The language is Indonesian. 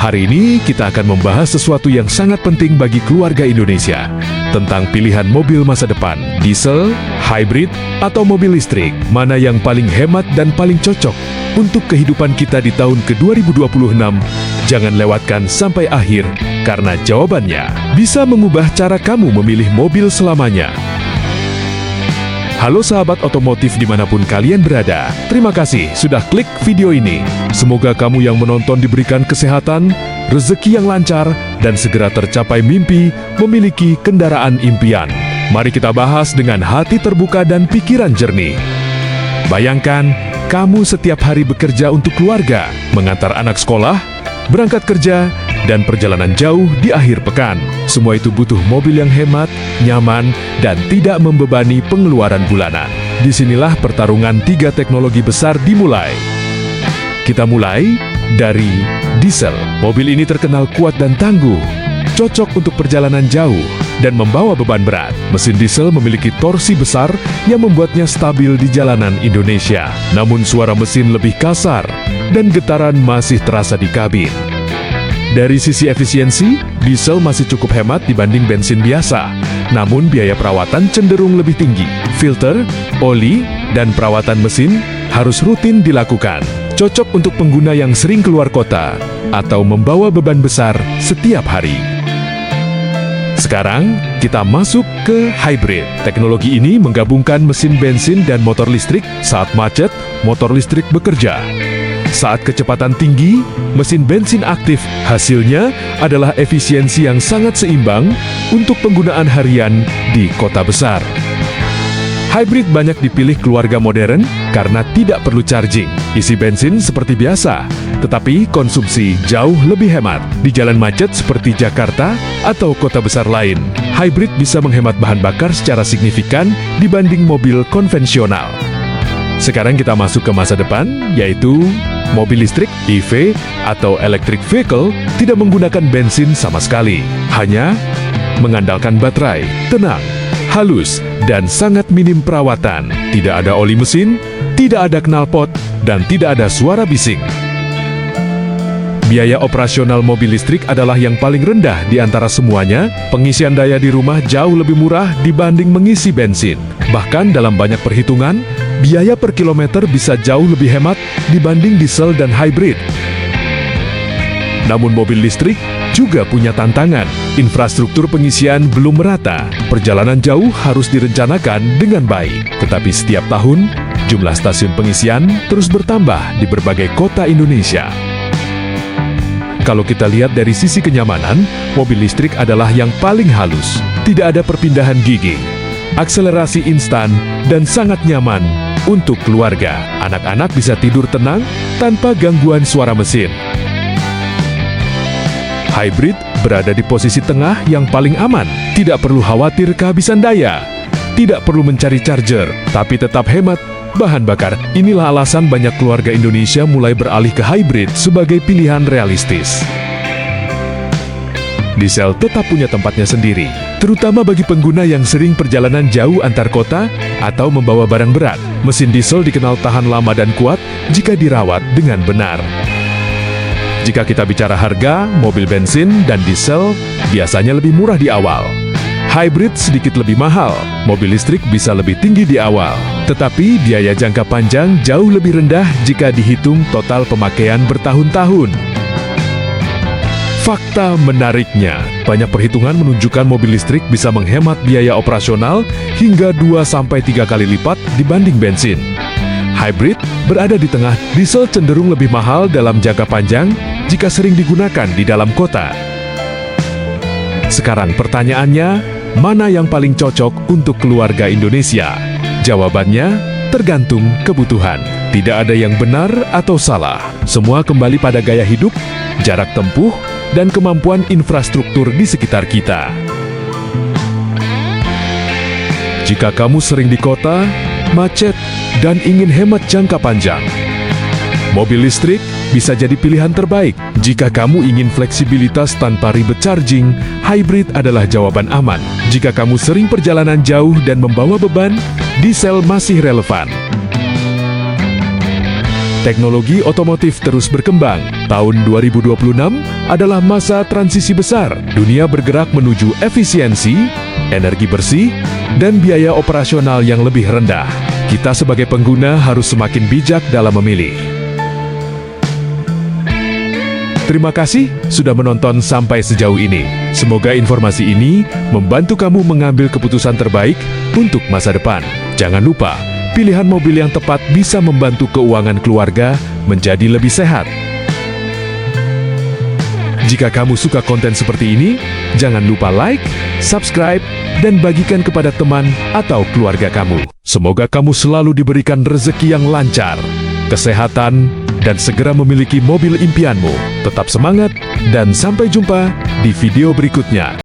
Hari ini kita akan membahas sesuatu yang sangat penting bagi keluarga Indonesia, tentang pilihan mobil masa depan, diesel, hybrid, atau mobil listrik, mana yang paling hemat dan paling cocok untuk kehidupan kita di tahun ke-2026. Jangan lewatkan sampai akhir, karena jawabannya bisa mengubah cara kamu memilih mobil selamanya. Halo sahabat otomotif dimanapun kalian berada, terima kasih sudah klik video ini. Semoga kamu yang menonton diberikan kesehatan, rezeki yang lancar, dan segera tercapai mimpi memiliki kendaraan impian. Mari kita bahas dengan hati terbuka dan pikiran jernih. Bayangkan, kamu setiap hari bekerja untuk keluarga, mengantar anak sekolah, berangkat kerja, dan perjalanan jauh di akhir pekan. Semua itu butuh mobil yang hemat, nyaman, dan tidak membebani pengeluaran bulanan. Disinilah pertarungan 3 teknologi besar dimulai. Kita mulai dari diesel. Mobil ini terkenal kuat dan tangguh, cocok untuk perjalanan jauh, dan membawa beban berat. Mesin diesel memiliki torsi besar yang membuatnya stabil di jalanan Indonesia. Namun suara mesin lebih kasar, dan getaran masih terasa di kabin. Dari sisi efisiensi, diesel masih cukup hemat dibanding bensin biasa. Namun biaya perawatan cenderung lebih tinggi. Filter, oli, dan perawatan mesin harus rutin dilakukan. Cocok untuk pengguna yang sering keluar kota atau membawa beban besar setiap hari. Sekarang, kita masuk ke hybrid. Teknologi ini menggabungkan mesin bensin dan motor listrik. Saat macet, motor listrik bekerja. Saat kecepatan tinggi, mesin bensin aktif. Hasilnya adalah efisiensi yang sangat seimbang untuk penggunaan harian di kota besar. Hybrid banyak dipilih keluarga modern karena tidak perlu charging. Isi bensin seperti biasa, tetapi konsumsi jauh lebih hemat. Di jalan macet seperti Jakarta atau kota besar lain, hybrid bisa menghemat bahan bakar secara signifikan dibanding mobil konvensional. Sekarang kita masuk ke masa depan, yaitu mobil listrik, EV, atau electric vehicle tidak menggunakan bensin sama sekali. Hanya mengandalkan baterai, tenang, halus, dan sangat minim perawatan. Tidak ada oli mesin, tidak ada knalpot, dan tidak ada suara bising. Biaya operasional mobil listrik adalah yang paling rendah di antara semuanya. Pengisian daya di rumah jauh lebih murah dibanding mengisi bensin. Bahkan dalam banyak perhitungan, biaya per kilometer bisa jauh lebih hemat dibanding diesel dan hybrid. Namun mobil listrik juga punya tantangan. Infrastruktur pengisian belum merata. Perjalanan jauh harus direncanakan dengan baik. Tetapi setiap tahun, jumlah stasiun pengisian terus bertambah di berbagai kota Indonesia. Kalau kita lihat dari sisi kenyamanan, mobil listrik adalah yang paling halus. Tidak ada perpindahan gigi, akselerasi instan, dan sangat nyaman untuk keluarga. Anak-anak bisa tidur tenang tanpa gangguan suara mesin. Hybrid berada di posisi tengah yang paling aman. Tidak perlu khawatir kehabisan daya. Tidak perlu mencari charger, tapi tetap hemat bahan bakar. Inilah alasan banyak keluarga Indonesia mulai beralih ke hybrid sebagai pilihan realistis. Diesel tetap punya tempatnya sendiri, terutama bagi pengguna yang sering perjalanan jauh antar kota atau membawa barang berat. Mesin diesel dikenal tahan lama dan kuat jika dirawat dengan benar. Jika kita bicara harga, mobil bensin dan diesel biasanya lebih murah di awal. Hybrid sedikit lebih mahal, mobil listrik bisa lebih tinggi di awal. Tetapi biaya jangka panjang jauh lebih rendah jika dihitung total pemakaian bertahun-tahun. Fakta menariknya, banyak perhitungan menunjukkan mobil listrik bisa menghemat biaya operasional hingga 2-3 kali lipat dibanding bensin. Hybrid berada di tengah, diesel cenderung lebih mahal dalam jangka panjang jika sering digunakan di dalam kota. Sekarang pertanyaannya, mana yang paling cocok untuk keluarga Indonesia? Jawabannya tergantung kebutuhan. Tidak ada yang benar atau salah. Semua kembali pada gaya hidup, jarak tempuh, dan kemampuan infrastruktur di sekitar kita. Jika kamu sering di kota, macet, dan ingin hemat jangka panjang, mobil listrik bisa jadi pilihan terbaik. Jika kamu ingin fleksibilitas tanpa ribet charging, hybrid adalah jawaban aman. Jika kamu sering perjalanan jauh dan membawa beban, diesel masih relevan. Teknologi otomotif terus berkembang. Tahun 2026 adalah masa transisi besar. Dunia bergerak menuju efisiensi, energi bersih, dan biaya operasional yang lebih rendah. Kita sebagai pengguna harus semakin bijak dalam memilih. Terima kasih sudah menonton sampai sejauh ini. Semoga informasi ini membantu kamu mengambil keputusan terbaik untuk masa depan. Jangan lupa, pilihan mobil yang tepat bisa membantu keuangan keluarga menjadi lebih sehat. Jika kamu suka konten seperti ini, jangan lupa like, subscribe, dan bagikan kepada teman atau keluarga kamu. Semoga kamu selalu diberikan rezeki yang lancar, kesehatan, dan segera memiliki mobil impianmu. Tetap semangat, dan sampai jumpa di video berikutnya.